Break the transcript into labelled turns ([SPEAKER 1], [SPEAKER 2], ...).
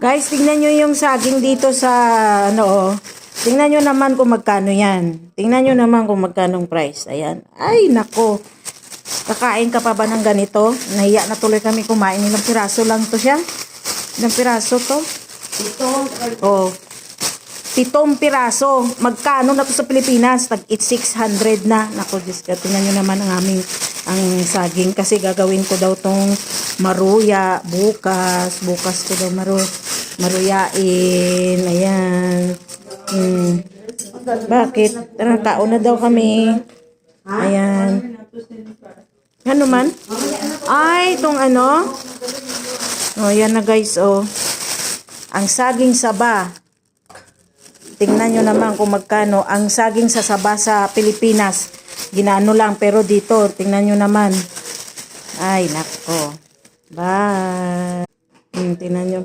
[SPEAKER 1] Guys, tingnan nyo yung saging dito sa ano, oh. Tingnan nyo naman kung magkano yan. Tingnan nyo naman kung magkanong price. Ayan. Ay, nako. Kakain ka pa ba ng ganito? Nahiya na tuloy kami kumain. Ilang piraso lang to siya? Ilang piraso to? Oh. 7 piraso. Magkano na to sa Pilipinas? Tag-it 600 na. Nako, Diyos ka. Tingnan nyo naman ang aming saging. Kasi gagawin ko daw tong maruya bukas. Bukas ko daw maruyain. Ayan. Bakit? Kaon na daw kami. Ayan. Ano man? Ay, itong ano? Oh, yan na guys, oh. Ang saging saba. Tingnan nyo naman kung magkano. Ang saging sa saba sa Pilipinas. Ginaano lang, pero dito, tingnan nyo naman. Ay, nako. Bye. Tingnan nyo.